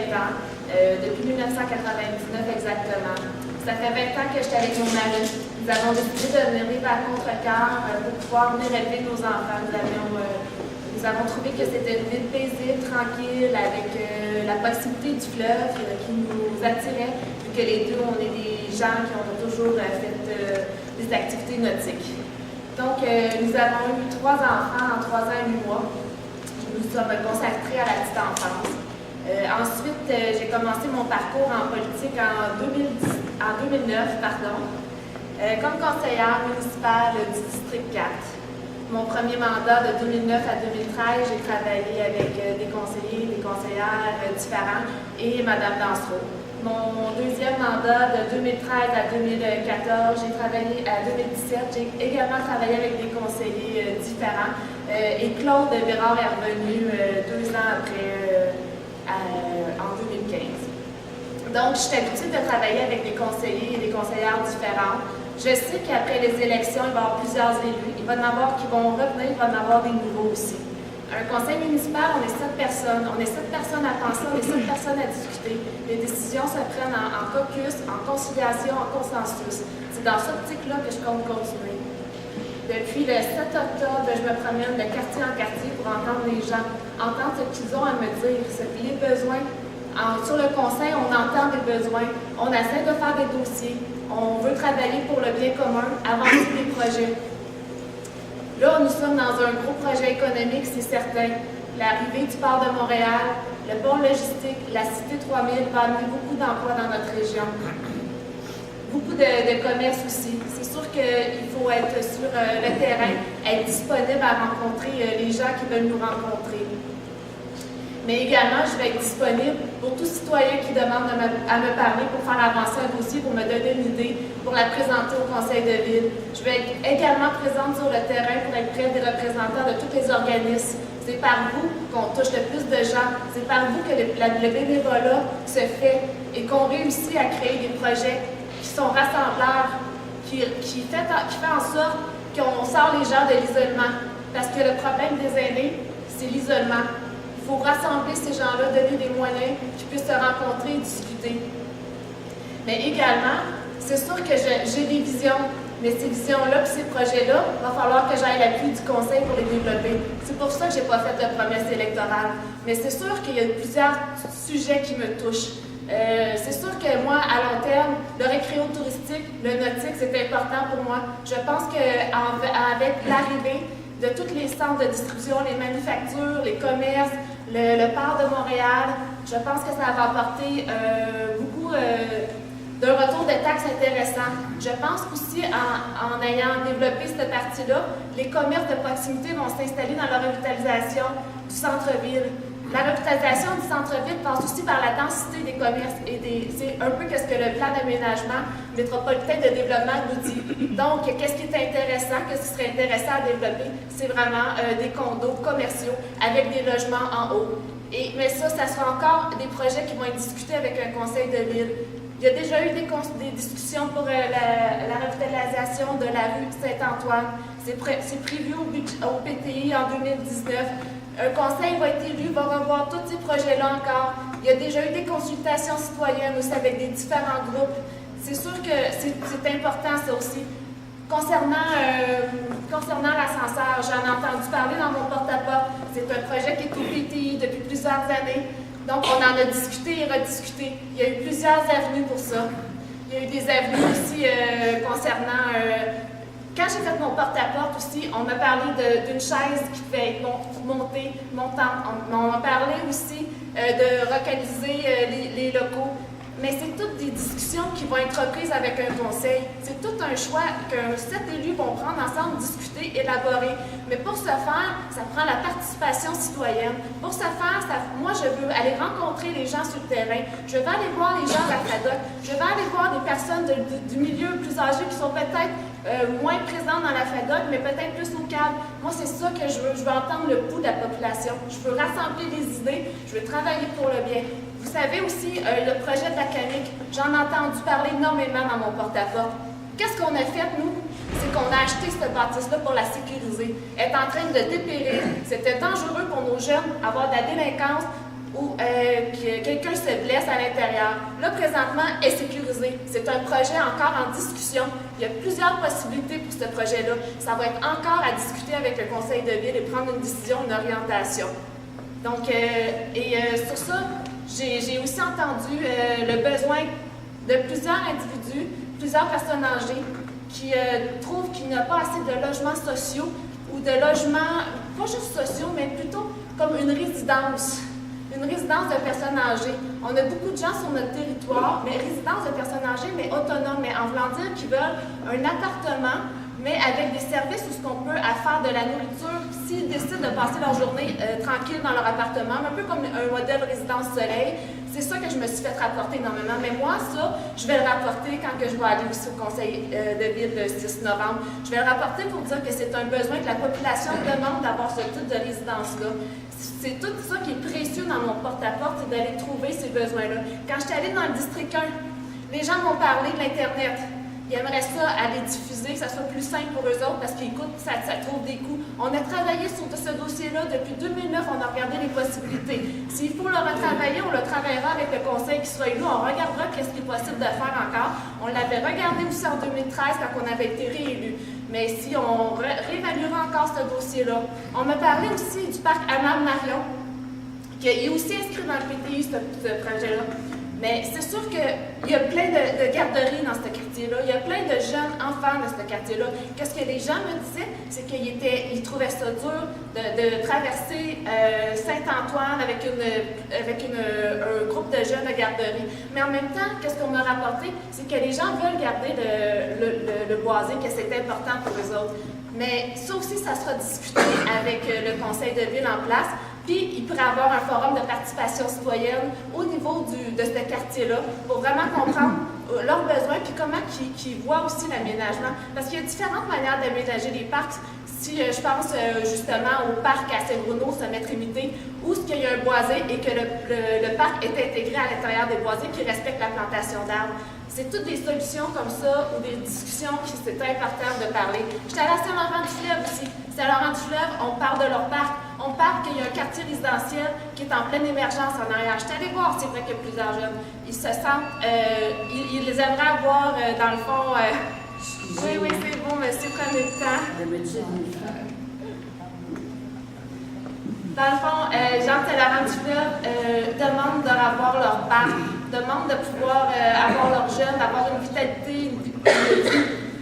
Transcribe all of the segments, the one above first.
20 ans, depuis 1999 exactement. Ça fait 20 ans que je suis avec mon mari. Nous avons décidé de venir vivre à Contrecœur pour pouvoir venir élever nos enfants. Nous avons trouvé que c'était une ville paisible, tranquille, avec la proximité du fleuve qui nous attirait, vu que les deux, on est des gens qui ont toujours fait des activités nautiques. Donc, nous avons eu 3 enfants en 3 ans et 8 mois. Nous sommes consacrés à la petite enfance. Ensuite, j'ai commencé mon parcours en politique en 2009, comme conseillère municipale du district 4. Mon premier mandat de 2009 à 2013, j'ai travaillé avec des conseillers, des conseillères différents et Mme Dansereau. Mon deuxième mandat de 2013 à 2014, j'ai travaillé à 2017. J'ai également travaillé avec des conseillers différents. Et Claude Bérard est revenu 2 ans après, en 2015. Donc, je suis habituée de travailler avec des conseillers et des conseillères différents. Je sais qu'après les élections, il va y avoir plusieurs élus. Il va y en avoir qui vont revenir, il va y en avoir des nouveaux aussi. Un conseil municipal, on est 7 personnes. On est 7 personnes à penser, on est 7 personnes à discuter. Les décisions se prennent en caucus, en conciliation, en consensus. C'est dans cette optique-là que je compte continuer. Depuis le 7 octobre, je me promène de quartier en quartier pour entendre les gens, entendre ce qu'ils ont à me dire, les besoins. Sur le conseil, on entend des besoins, on essaie de faire des dossiers, on veut travailler pour le bien commun, avancer des projets. Là, nous sommes dans un gros projet économique, c'est certain. L'arrivée du port de Montréal, le pont logistique, la Cité 3000 va amener beaucoup d'emplois dans notre région. Beaucoup de commerce aussi. C'est sûr qu'il faut être sur le terrain, être disponible à rencontrer les gens qui veulent nous rencontrer. Mais également, je vais être disponible pour tout citoyen qui demande à me parler pour faire avancer un dossier, pour me donner une idée, pour la présenter au conseil de ville. Je vais être également présente sur le terrain pour être près des représentants de tous les organismes. C'est par vous qu'on touche le plus de gens. C'est par vous que le bénévolat se fait et qu'on réussit à créer des projets qui sont rassembleurs, qui fait en sorte qu'on sort les gens de l'isolement. Parce que le problème des aînés, c'est l'isolement. Il faut rassembler ces gens-là, donner des moyens qu'ils puissent se rencontrer et discuter. Mais également, c'est sûr que j'ai des visions, mais ces visions-là et ces projets-là, il va falloir que j'aille l'appui du conseil pour les développer. C'est pour ça que je n'ai pas fait de promesse électorale. Mais c'est sûr qu'il y a plusieurs sujets qui me touchent. C'est sûr que moi, à long terme, le récréo-touristique, le nautique, c'est important pour moi. Je pense qu'avec l'arrivée de tous les centres de distribution, les manufactures, les commerces, le port de Montréal, je pense que ça va apporter beaucoup d'un retour de taxes intéressant. Je pense aussi, en ayant développé cette partie-là, les commerces de proximité vont s'installer dans la revitalisation du centre-ville. La revitalisation du centre-ville passe aussi par la densité des commerces et c'est un peu ce que le plan d'aménagement métropolitain de développement nous dit. Donc, qu'est-ce qui est intéressant, qu'est-ce qui serait intéressant à développer? C'est vraiment des condos commerciaux avec des logements en haut. Mais ça sera encore des projets qui vont être discutés avec un conseil de ville. Il y a déjà eu des discussions pour la revitalisation de la rue Saint-Antoine. C'est prévu au PTI en 2019. Un conseil va être élu, va revoir tous ces projets-là encore. Il y a déjà eu des consultations citoyennes aussi avec des différents groupes. C'est sûr que c'est important, ça aussi. Concernant l'ascenseur, j'en ai entendu parler dans mon porte-à-porte. C'est un projet qui est au PTI depuis plusieurs années. Donc, on en a discuté et rediscuté. Il y a eu plusieurs avenues pour ça. Il y a eu des avenues aussi concernant... Quand j'ai fait mon porte-à-porte aussi, on m'a parlé d'une chaise qui devait être montée, montante. On m'a parlé aussi de localiser les locaux. Mais c'est toutes des discussions qui vont être prises avec un conseil. C'est tout un choix que 7 élus vont prendre ensemble, discuter, élaborer. Mais pour ce faire, ça prend la participation citoyenne. Pour ce faire, moi, je veux aller rencontrer les gens sur le terrain. Je veux aller voir les gens à la FADOC. Je veux aller voir des personnes du milieu plus âgées qui sont peut-être moins présentes dans la FADOC, mais peut-être plus au cadre. Moi, c'est ça que je veux. Je veux entendre le pouls de la population. Je veux rassembler les idées. Je veux travailler pour le bien. Vous savez aussi, le projet de la canique, j'en ai entendu parler énormément dans mon porte-à-porte. Qu'est-ce qu'on a fait, nous? C'est qu'on a acheté cette bâtisse-là pour la sécuriser. Elle est en train de dépérir. C'était dangereux pour nos jeunes, avoir de la délinquance. ou que quelqu'un se blesse à l'intérieur. Là, présentement, est sécurisé. C'est un projet encore en discussion. Il y a plusieurs possibilités pour ce projet-là. Ça va être encore à discuter avec le conseil de ville et prendre une décision, une orientation. Donc, sur ça, j'ai aussi entendu le besoin de plusieurs individus, plusieurs personnes âgées qui trouvent qu'il n'y a pas assez de logements sociaux ou de logements, pas juste sociaux, mais plutôt comme une résidence de personnes âgées. On a beaucoup de gens sur notre territoire, mais résidence de personnes âgées, mais autonomes, mais en voulant dire qu'ils veulent un appartement, mais avec des services où ce qu'on peut à faire de la nourriture, s'ils décident de passer leur journée tranquille dans leur appartement, un peu comme un modèle résidence soleil. C'est ça que je me suis fait rapporter énormément. Mais moi, ça, je vais le rapporter quand que je vais aller aussi au conseil de ville le 6 novembre. Je vais le rapporter pour dire que c'est un besoin que la population demande d'avoir ce type de résidence-là. C'est tout ça qui est précieux dans mon porte-à-porte, c'est d'aller trouver ces besoins-là. Quand je suis allée dans le district 1, les gens m'ont parlé de l'Internet. Ils aimeraient ça aller diffuser, que ça soit plus simple pour eux autres parce qu'ils coûtent, ça trouve des coûts. On a travaillé sur ce dossier-là depuis 2009, on a regardé les possibilités. S'il faut le retravailler, on le travaillera avec le conseil qui sera élu, on regardera qu'est-ce qui est possible de faire encore. On l'avait regardé aussi en 2013 quand on avait été réélu. Mais si on réévaluera encore ce dossier-là. On m'a parlé aussi du parc Anna-Marion, qui est aussi inscrit dans le PTI, ce projet-là. Mais c'est sûr qu'il y a plein de garderies dans ce quartier-là. Il y a plein de jeunes enfants dans ce quartier-là. Qu'est-ce que les gens me disaient? C'est qu'ils trouvaient ça dur de traverser Saint-Antoine avec un groupe de jeunes de garderie. Mais en même temps, qu'est-ce qu'on m'a rapporté? C'est que les gens veulent garder le boisé, que c'est important pour eux autres. Mais ça aussi, ça sera discuté avec le conseil de ville en place. Puis, il pourrait y avoir un forum de participation citoyenne au niveau de ce quartier-là pour vraiment comprendre leurs besoins puis comment ils voient aussi l'aménagement. Parce qu'il y a différentes manières d'aménager les parcs. Si je pense justement au parc à Saint-Bruno, Sommet-Trinité, où il y a un boisé et que le parc est intégré à l'intérieur des boisés qui respectent la plantation d'arbres. C'est toutes des solutions comme ça ou des discussions qui c'est important de parler. J'étais à la Saint-Laurent-du-Fleuve aussi. Saint-Laurent-du-Fleuve, on parle de leur parc. On parle qu'il y a un quartier résidentiel qui est en pleine émergence en arrière. Je suis allée voir, c'est vrai qu'il y a plusieurs jeunes. Ils se sentent, ils les aimeraient avoir dans le fond. Oui, c'est bon, monsieur, prenez le temps. Dans le fond, Jean Saint-Laurent-du-Fleuve demande de revoir leur parc, demande de pouvoir avoir leurs jeunes, d'avoir une vitalité, une vie.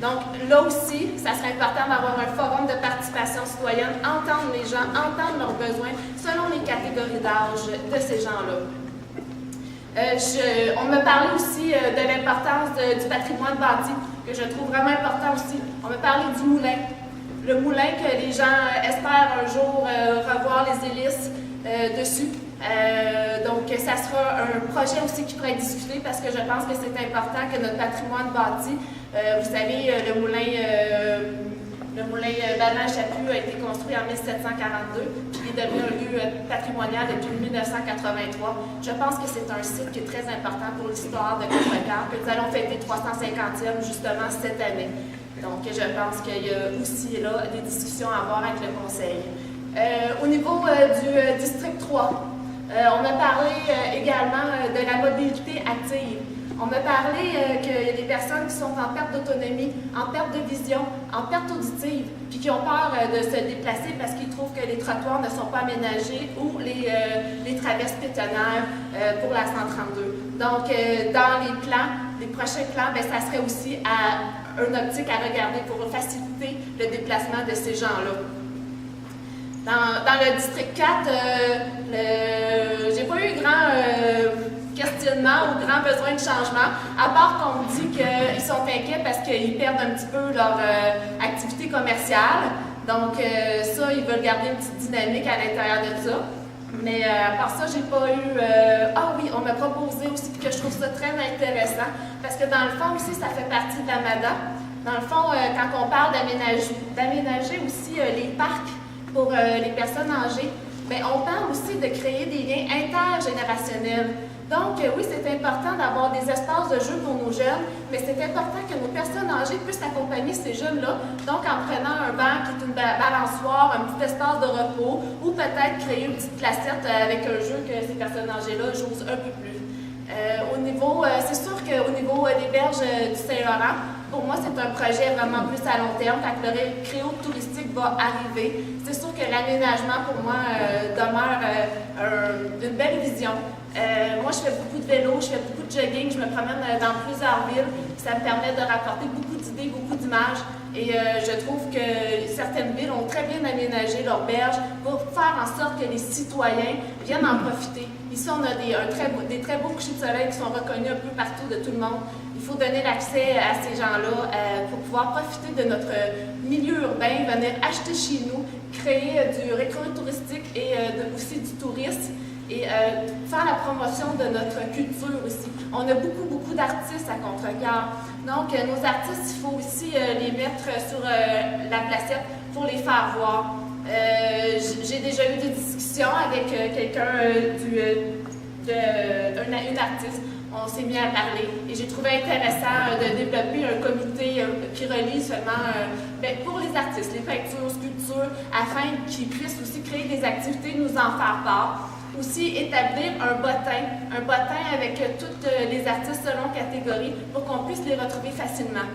Donc, là aussi, ça serait important d'avoir un forum de participation citoyenne, entendre les gens, entendre leurs besoins selon les catégories d'âge de ces gens-là. On me parlait aussi de l'importance du patrimoine bâti, que je trouve vraiment important aussi. On me parlait du moulin. Le moulin que les gens espèrent un jour revoir les hélices dessus. Donc, ça sera un projet aussi qui pourrait être discuté parce que je pense que c'est important que notre patrimoine bâti, vous savez, le moulin Bannat-Chaput a été construit en 1742, puis il est devenu un lieu patrimonial depuis 1983. Je pense que c'est un site qui est très important pour l'histoire de Contrecoeur, que nous allons fêter 350e justement cette année. Donc, je pense qu'il y a aussi là des discussions à avoir avec le conseil. Au niveau du district 3, on a parlé également de la mobilité active. On m'a parlé qu'il y a des personnes qui sont en perte d'autonomie, en perte de vision, en perte auditive, puis qui ont peur de se déplacer parce qu'ils trouvent que les trottoirs ne sont pas aménagés ou les traverses piétonnaires pour la 132. Donc, dans les plans, les prochains plans, ça serait aussi une optique à regarder pour faciliter le déplacement de ces gens-là. Dans le district 4, j'ai pas eu grand questionnement ou grand besoin de changement, à part qu'on me dit qu'ils sont inquiets parce qu'ils perdent un petit peu leur activité commerciale. Donc ça, ils veulent garder une petite dynamique à l'intérieur de ça. Mais à part ça, j'ai pas eu... Ah oui, on m'a proposé aussi, que je trouve ça très intéressant, parce que dans le fond aussi, ça fait partie de la MADA. Dans le fond, quand on parle d'aménager aussi les parcs pour les personnes âgées, on parle aussi de créer des liens intergénérationnels. Donc, oui, c'est important d'avoir des espaces de jeu pour nos jeunes, mais c'est important que nos personnes âgées puissent accompagner ces jeunes-là. Donc, en prenant un banc qui est une balançoire, un petit espace de repos, ou peut-être créer une petite placette avec un jeu que ces personnes âgées-là jouent un peu plus. C'est sûr qu'au niveau des berges du Saint-Laurent, pour moi, c'est un projet vraiment plus à long terme. Quand le récréo touristique va arriver, c'est sûr que l'aménagement, pour moi, demeure une belle vision. Moi, je fais beaucoup de vélo, je fais beaucoup de jogging, je me promène dans plusieurs villes. Ça me permet de rapporter beaucoup d'idées, beaucoup d'images. Et je trouve que certaines villes ont très bien aménagé leurs berges pour faire en sorte que les citoyens viennent en profiter. Ici, on a des très beaux couchers de soleil qui sont reconnus un peu partout de tout le monde. Il faut donner l'accès à ces gens-là pour pouvoir profiter de notre milieu urbain, venir acheter chez nous, créer du récréo touristique et aussi du tourisme. Et faire la promotion de notre culture aussi. On a beaucoup d'artistes à Contrecœur. Donc, nos artistes, il faut aussi les mettre sur la placette pour les faire voir. J'ai déjà eu des discussions avec quelqu'un, une artiste. On s'est mis à parler et j'ai trouvé intéressant de développer un comité qui relie seulement pour les artistes, les peintures, sculptures, afin qu'ils puissent aussi créer des activités, nous en faire part. Aussi établir un bottin avec toutes les artistes selon catégorie pour qu'on puisse les retrouver facilement.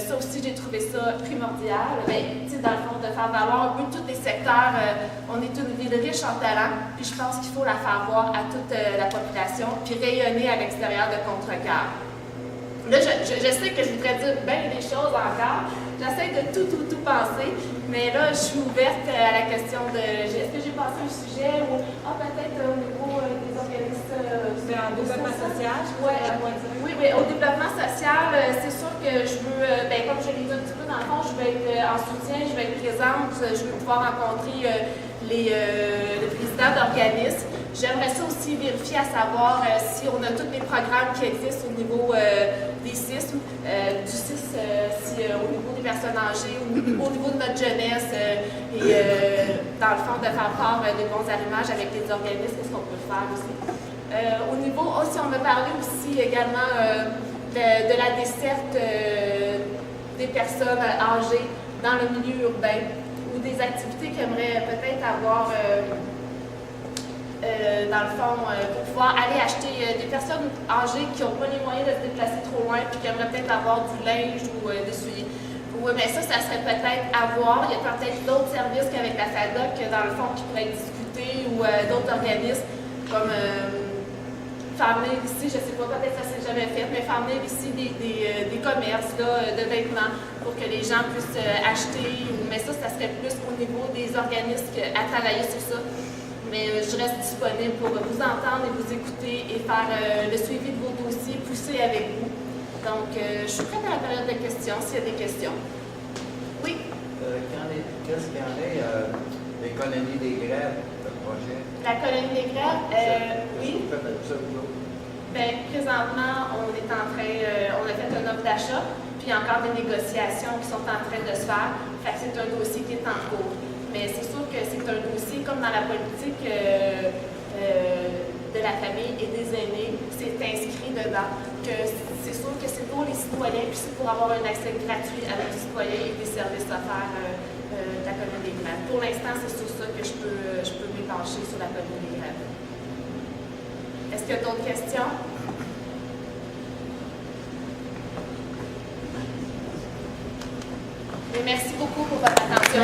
Ça aussi, j'ai trouvé ça primordial. Dans le fond, de faire valoir un peu tous les secteurs. On est une ville riche en talent, puis je pense qu'il faut la faire voir à toute la population, puis rayonner à l'extérieur de Contrecœur. Là, je sais que je voudrais dire bien des choses encore. J'essaie de tout penser, mais là, je suis ouverte à la question de est-ce que j'ai passé un sujet ou peut-être au niveau des organismes en développement social? Oui, au développement social, c'est sûr que je veux, comme je l'ai dit un petit peu dans le fond, je veux être en soutien, je veux être présente, je veux pouvoir rencontrer les présidents d'organismes. J'aimerais ça aussi vérifier à savoir si on a tous les programmes qui existent au niveau des CISM, du CIS, au niveau des personnes âgées, au niveau de notre jeunesse, et dans le fond de faire part de bons arrimages avec les organismes, qu'est-ce qu'on peut faire aussi. Au niveau, si on me parlait aussi également de la desserte des personnes âgées dans le milieu urbain, ou des activités qu'ils aimeraient peut-être avoir dans le fond, pour pouvoir aller acheter des personnes âgées qui n'ont pas les moyens de se déplacer trop loin puis qui aimeraient peut-être avoir du linge ou des souliers. Oui, mais ça serait peut-être à voir. Il y a peut-être d'autres services qu'avec la FADOC, dans le fond, qui pourraient être discutés ou d'autres organismes comme faire venir ici, je ne sais pas, peut-être ça ne s'est jamais fait, mais faire venir ici des commerces là, de vêtements pour que les gens puissent acheter. Mais ça serait plus au niveau des organismes à travailler sur ça. Mais je reste disponible pour vous entendre et vous écouter et faire le suivi de vos dossiers, pousser avec vous. Donc, je suis prête à la période de questions, s'il y a des questions. Oui? Qu'est-ce qu'il y en a des colonies des grèves, le projet? La colonie des grèves, oui. Présentement, on est en train, on a fait une offre d'achat, puis il y a encore des négociations qui sont en train de se faire. Fait que c'est un dossier qui est en cours. Mais c'est sûr que c'est un dossier, comme dans la politique de la famille et des aînés, c'est inscrit dedans, que c'est sûr que c'est pour les citoyens, puis c'est pour avoir un accès gratuit avec les citoyens et des services offerts de la colonie des grèves. Pour l'instant, c'est sur ça que je peux m'épancher sur la colonie des grèves. Est-ce qu'il y a d'autres questions? Et merci beaucoup pour votre attention.